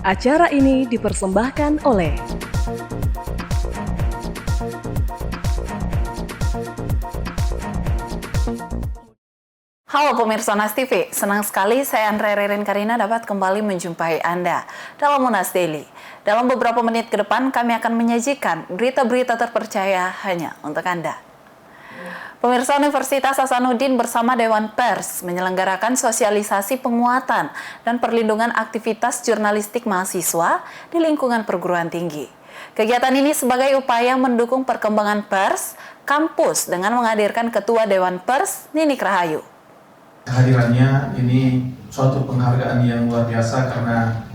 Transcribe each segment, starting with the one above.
Acara ini dipersembahkan oleh Halo pemirsa Monas TV, senang sekali saya Andre Ririn Karina dapat kembali menjumpai Anda dalam Monas Daily. Dalam beberapa menit ke depan kami akan menyajikan berita-berita terpercaya hanya untuk Anda. Pemirsa, Universitas Hasanuddin bersama Dewan Pers menyelenggarakan sosialisasi penguatan dan perlindungan aktivitas jurnalistik mahasiswa di lingkungan perguruan tinggi. Kegiatan ini sebagai upaya mendukung perkembangan pers kampus dengan menghadirkan Ketua Dewan Pers Ninik Rahayu. Kehadirannya ini suatu penghargaan yang luar biasa karena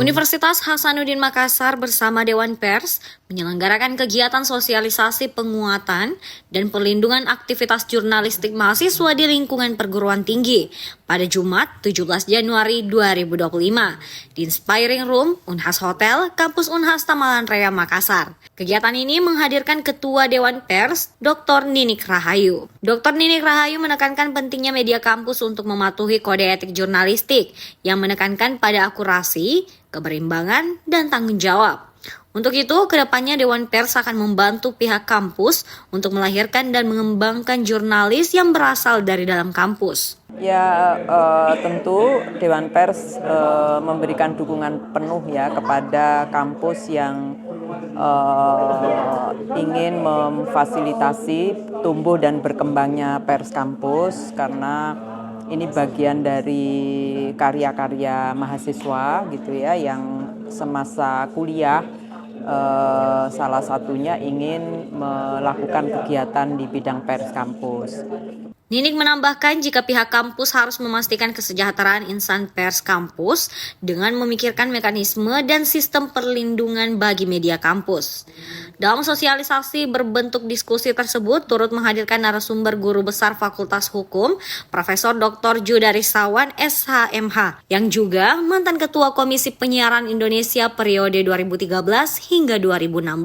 Universitas Hasanuddin Makassar bersama Dewan Pers menyelenggarakan kegiatan sosialisasi penguatan dan perlindungan aktivitas jurnalistik mahasiswa di lingkungan perguruan tinggi pada Jumat 17 Januari 2025 di Inspiring Room Unhas Hotel, Kampus Unhas Tamalan Raya Makassar. Kegiatan ini menghadirkan Ketua Dewan Pers, Dr. Ninik Rahayu. Dr. Ninik Rahayu menekankan pentingnya media kampus untuk mematuhi kode etik jurnalistik yang menekankan pada akurasi, keberimbangan, dan tanggung jawab. Untuk itu, kedepannya Dewan Pers akan membantu pihak kampus untuk melahirkan dan mengembangkan jurnalis yang berasal dari dalam kampus. Ya, tentu Dewan Pers memberikan dukungan penuh ya kepada kampus yang ingin memfasilitasi tumbuh dan berkembangnya pers kampus karena ini bagian dari karya-karya mahasiswa gitu ya yang semasa kuliah salah satunya ingin melakukan kegiatan di bidang pers kampus. Ninik menambahkan jika pihak kampus harus memastikan kesejahteraan insan pers kampus dengan memikirkan mekanisme dan sistem perlindungan bagi media kampus. Dalam sosialisasi berbentuk diskusi tersebut turut menghadirkan narasumber Guru Besar Fakultas Hukum, Profesor Dr. Judarisawan SHMH, yang juga mantan Ketua Komisi Penyiaran Indonesia periode 2013 hingga 2016,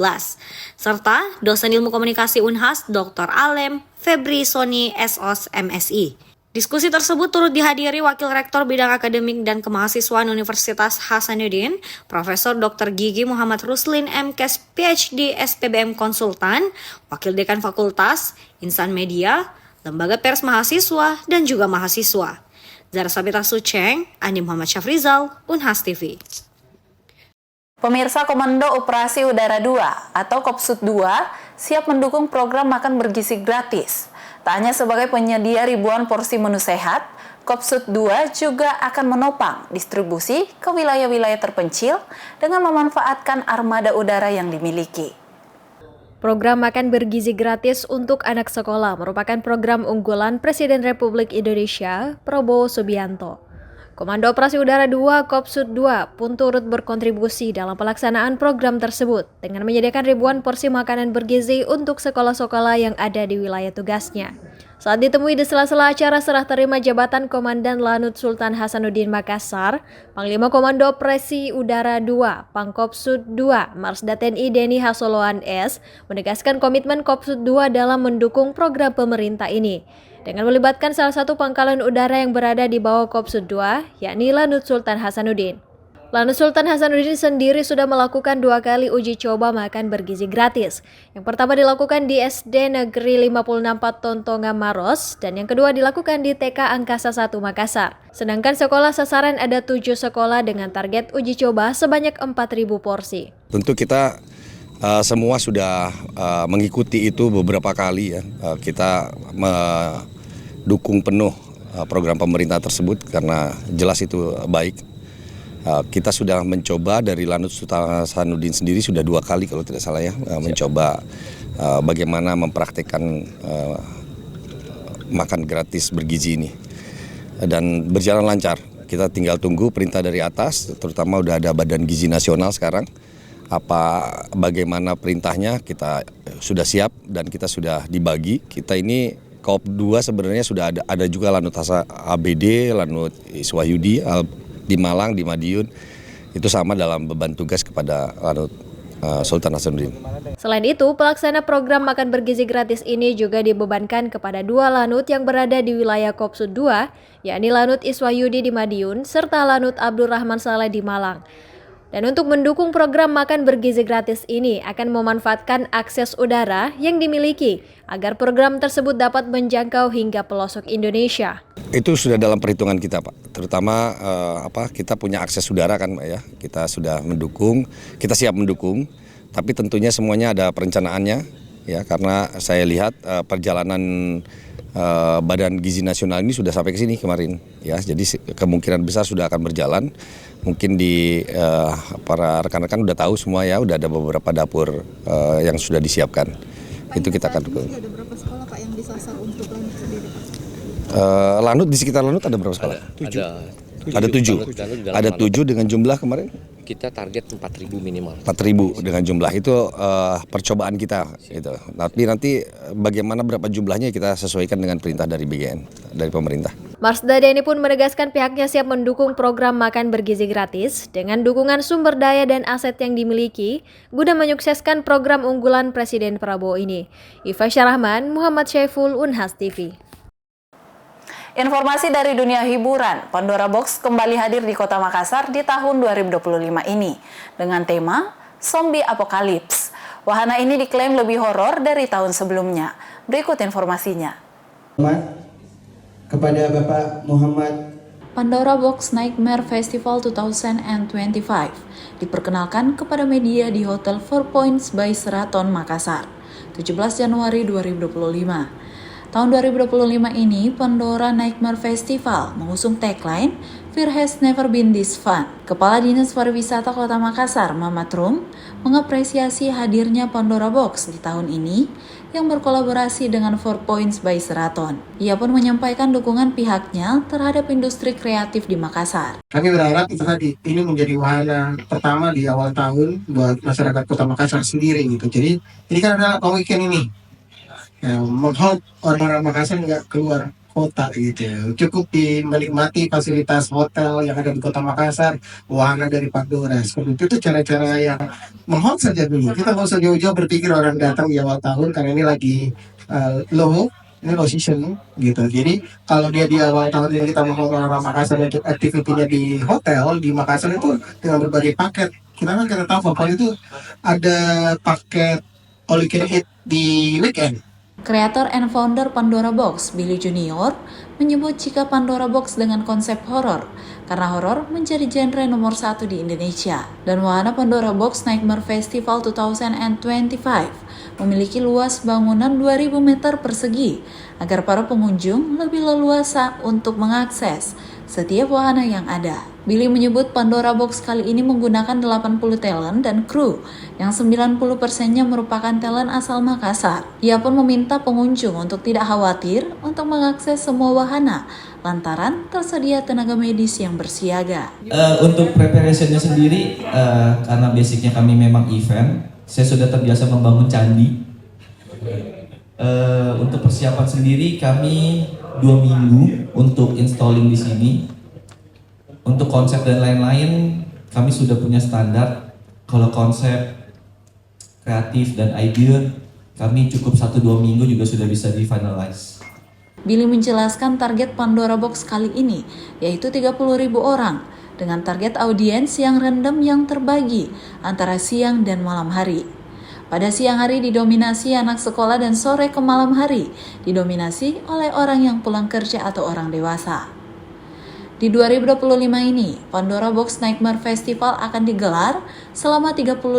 serta dosen Ilmu Komunikasi Unhas Dr. Alem Febri Soni SOS MSI. Diskusi tersebut turut dihadiri Wakil Rektor Bidang Akademik dan Kemahasiswaan Universitas Hasanuddin, Profesor Dr. Gigi Muhammad Ruslin MKes PhD SPBM Konsultan, Wakil Dekan Fakultas, Insan Media, Lembaga Pers Mahasiswa, dan juga mahasiswa. Zara Sabita Suceng, Andi Muhammad Syafrizal, Unhas TV. Pemirsa, Komando Operasi Udara 2 atau Kopsud 2 siap mendukung program makan bergizi gratis. Tak hanya sebagai penyedia ribuan porsi menu sehat, Kopsud 2 juga akan menopang distribusi ke wilayah-wilayah terpencil dengan memanfaatkan armada udara yang dimiliki. Program makan bergizi gratis untuk anak sekolah merupakan program unggulan Presiden Republik Indonesia, Prabowo Subianto. Komando Operasi Udara 2 Kopsud 2 pun turut berkontribusi dalam pelaksanaan program tersebut dengan menyediakan ribuan porsi makanan bergizi untuk sekolah-sekolah yang ada di wilayah tugasnya. Saat ditemui di sela-sela acara serah terima jabatan Komandan Lanut Sultan Hasanuddin Makassar, Panglima Komando Operasi Udara 2 Pangkopsud 2 Marsda TNI Denny Hasoloan S menegaskan komitmen Kopsud 2 dalam mendukung program pemerintah ini dengan melibatkan salah satu pangkalan udara yang berada di bawah Kopsud 2, yakni Lanut Sultan Hasanuddin. Lanut Sultan Hasanuddin sendiri sudah melakukan 2 kali uji coba makan bergizi gratis. Yang pertama dilakukan di SD Negeri 564 Tontonga Maros, dan yang kedua dilakukan di TK Angkasa 1 Makassar. Sedangkan sekolah sasaran ada 7 sekolah dengan target uji coba sebanyak 4.000 porsi. Tentu kita semua sudah mengikuti itu beberapa kali ya. Kita mendukung penuh program pemerintah tersebut karena jelas itu baik. Kita sudah mencoba dari Lanut Sultan Hasanuddin sendiri sudah 2 kali kalau tidak salah ya, mencoba bagaimana mempraktekkan makan gratis bergizi ini dan berjalan lancar. Kita tinggal tunggu perintah dari atas, terutama udah ada Badan Gizi Nasional sekarang. Bagaimana perintahnya kita sudah siap dan kita sudah dibagi. Kita ini Koop 2 sebenarnya sudah ada juga Lanut ABD, Lanut Iswahyudi di Malang, di Madiun. Itu sama dalam beban tugas kepada Lanut Sultan Hasanuddin. Selain itu, pelaksana program makan bergizi gratis ini juga dibebankan kepada 2 lanut yang berada di wilayah Kopsud 2, yakni Lanut Iswahyudi di Madiun serta Lanut Abdurrahman Saleh di Malang. Dan untuk mendukung program makan bergizi gratis ini akan memanfaatkan akses udara yang dimiliki agar program tersebut dapat menjangkau hingga pelosok Indonesia. Itu sudah dalam perhitungan kita, Pak. Terutama kita punya akses udara kan, Pak ya. Kita sudah mendukung, kita siap mendukung, tapi tentunya semuanya ada perencanaannya ya, karena saya lihat perjalanan Badan Gizi Nasional ini sudah sampai ke sini kemarin ya. Jadi kemungkinan besar sudah akan berjalan. Mungkin di para rekan-rekan udah tahu semua ya, udah ada beberapa dapur yang sudah disiapkan. Pak, itu kita akan dukung. Ada berapa sekolah Pak yang disasar untuk Lanut sendiri Pak? Lanut, di sekitar Lanut ada berapa sekolah? Ada 7. Ada 7 dengan jumlah kemarin? Kita target 4.000 minimal. 4.000 dengan jumlah itu percobaan kita gitu. Tapi nanti bagaimana berapa jumlahnya kita sesuaikan dengan perintah dari BGN, dari pemerintah. Marsda Denny pun menegaskan pihaknya siap mendukung program makan bergizi gratis dengan dukungan sumber daya dan aset yang dimiliki guna menyukseskan program unggulan Presiden Prabowo ini. Iva Syarahman, Muhammad Syaiful, Unhas TV. Informasi dari dunia hiburan, Pandora Box kembali hadir di Kota Makassar di tahun 2025 ini dengan tema Zombie Apokalips. Wahana ini diklaim lebih horor dari tahun sebelumnya. Berikut informasinya. Kepada Bapak Muhammad. Pandora Box Nightmare Festival 2025 diperkenalkan kepada media di Hotel 4 Points by Sheraton Makassar, 17 Januari 2025. Tahun 2025 ini, Pandora Nightmare Festival mengusung tagline Fear has never been this fun. Kepala Dinas Pariwisata Kota Makassar, Mamat Rum, mengapresiasi hadirnya Pandora Box di tahun ini yang berkolaborasi dengan 4 Points by Sheraton. Ia pun menyampaikan dukungan pihaknya terhadap industri kreatif di Makassar. Kami berharap itu tadi, ini menjadi wahana pertama di awal tahun buat masyarakat Kota Makassar sendiri gitu. Jadi ini kan adalah weekend ini. Ya, menghope orang-orang Makassar nggak keluar kota gitu ya. Cukup menikmati fasilitas hotel yang ada di Kota Makassar, wahana dari Pandora. Seperti itu cara-cara yang menghope saja dulu. Kita nggak usah jauh-jauh berpikir orang datang di awal tahun karena ini lagi low season gitu. Jadi kalau dia di awal tahun ini kita mau orang Makassar untuk aktivitinya di hotel di Makassar itu dengan berbagai paket. Kita tahu Papua itu ada paket all you can eat di weekend. Kreator and founder Pandora Box, Billy Junior, menyebut jika Pandora Box dengan konsep horor, karena horor menjadi genre nomor 1 di Indonesia. Dan wahana Pandora Box Nightmare Festival 2025 memiliki luas bangunan 2.000 meter persegi, agar para pengunjung lebih leluasa untuk mengakses setiap wahana yang ada. Billy menyebut Pandora Box kali ini menggunakan 80 talent dan kru, yang 90%-nya merupakan talent asal Makassar. Ia pun meminta pengunjung untuk tidak khawatir untuk mengakses semua wahana, lantaran tersedia tenaga medis yang bersiaga. Untuk preparation-nya sendiri, karena basicnya kami memang event, saya sudah terbiasa membangun candi. Untuk persiapan sendiri kami 2 minggu untuk installing di sini. Untuk konsep dan lain-lain kami sudah punya standar. Kalau konsep kreatif dan ide kami cukup 1-2 minggu juga sudah bisa di finalize. Billy menjelaskan target Pandora Box kali ini yaitu 30.000 orang dengan target audiens yang random yang terbagi antara siang dan malam hari. Pada siang hari didominasi anak sekolah dan sore ke malam hari didominasi oleh orang yang pulang kerja atau orang dewasa. Di 2025 ini, Pandora Box Nightmare Festival akan digelar selama 38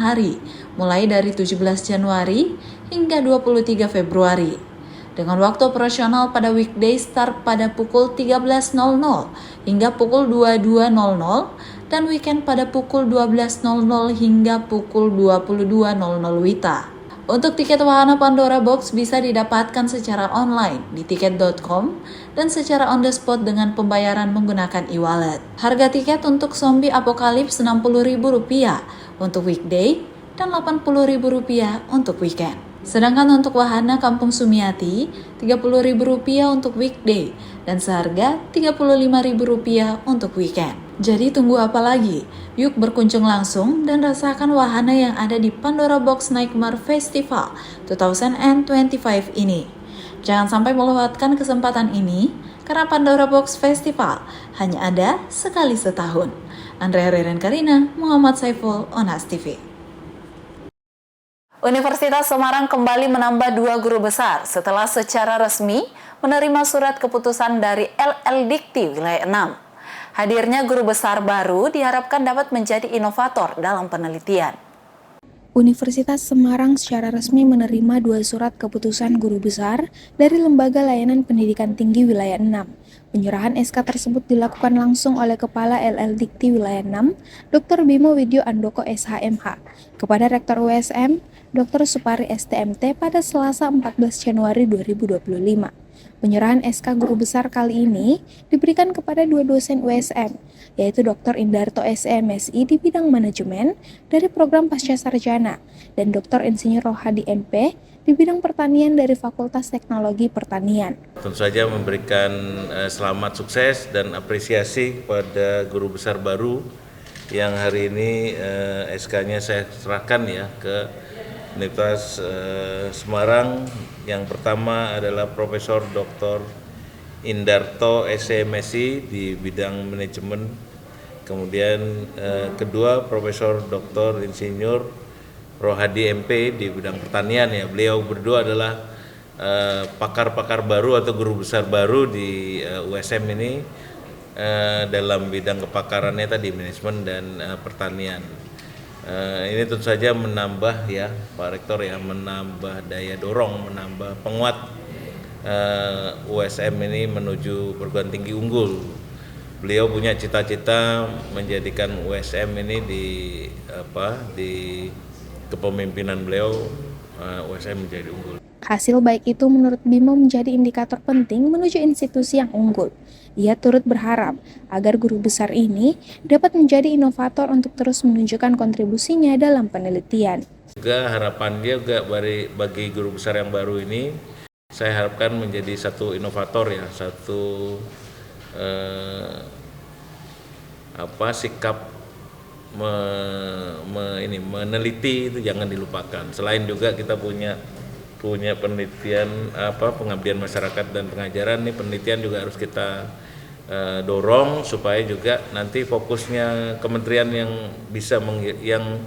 hari, mulai dari 17 Januari hingga 23 Februari. Dengan waktu operasional pada weekday start pada pukul 13.00 hingga pukul 22.00 dan weekend pada pukul 12.00 hingga pukul 22.00 WITA. Untuk tiket wahana Pandora Box bisa didapatkan secara online di tiket.com dan secara on the spot dengan pembayaran menggunakan e-wallet. Harga tiket untuk Zombie Apokalips Rp60.000 untuk weekday dan Rp80.000 untuk weekend. Sedangkan untuk wahana Kampung Sumiati, Rp30.000 untuk weekday dan seharga Rp35.000 untuk weekend. Jadi tunggu apa lagi? Yuk berkunjung langsung dan rasakan wahana yang ada di Pandora Box Nightmare Festival 2025 ini. Jangan sampai melewatkan kesempatan ini karena Pandora Box Festival hanya ada sekali setahun. Andrea Reren Karina, Muhammad Saiful, Onas TV. Universitas Semarang kembali menambah 2 guru besar setelah secara resmi menerima surat keputusan dari LL Dikti Wilayah 6. Hadirnya guru besar baru diharapkan dapat menjadi inovator dalam penelitian. Universitas Semarang secara resmi menerima 2 surat keputusan guru besar dari Lembaga Layanan Pendidikan Tinggi Wilayah 6. Penyerahan SK tersebut dilakukan langsung oleh Kepala LL Dikti Wilayah 6, Dr. Bimo Widyo Andoko SHMH, kepada Rektor USM, Dr. Supari STMT pada Selasa 14 Januari 2025. Penyerahan SK guru besar kali ini diberikan kepada 2 dosen USM, yaitu Dr. Indarto SMSI di bidang manajemen dari program Pasca Sarjana dan Dr. Insinyur Rohadi MP di bidang pertanian dari Fakultas Teknologi Pertanian. Tentu saja memberikan selamat sukses dan apresiasi kepada guru besar baru yang hari ini SK-nya saya serahkan ya ke Universitas Semarang. Yang pertama adalah Profesor Dr. Indarto SMSI di bidang manajemen. Kemudian kedua Profesor Dr. Insinyur Rohadi MP di bidang pertanian ya. Beliau berdua adalah pakar-pakar baru atau guru besar baru di USM ini dalam bidang kepakarannya tadi manajemen dan pertanian. Ini tentu saja menambah ya Pak Rektor ya, menambah daya dorong, menambah penguat USM ini menuju perguruan tinggi unggul. Beliau punya cita-cita menjadikan USM ini di kepemimpinan beliau USM menjadi unggul. Hasil baik itu menurut Bimo menjadi indikator penting menuju institusi yang unggul. Ia turut berharap agar guru besar ini dapat menjadi inovator untuk terus menunjukkan kontribusinya dalam penelitian. Juga harapan dia juga bagi guru besar yang baru ini, saya harapkan menjadi satu inovator ya, satu sikap meneliti itu jangan dilupakan. Selain juga kita punya penelitian pengabdian masyarakat dan pengajaran, nih penelitian juga harus kita dorong supaya juga nanti fokusnya kementerian yang bisa yang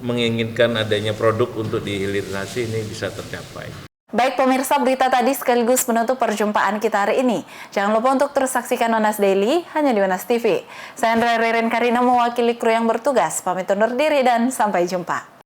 menginginkan adanya produk untuk dihilirisasi ini bisa tercapai. Baik pemirsa, berita tadi sekaligus menutup perjumpaan kita hari ini. Jangan lupa untuk terus saksikan Onas Daily hanya di Onas TV. Saya Andrea Reren Karina mewakili kru yang bertugas. Pamit undur diri dan sampai jumpa.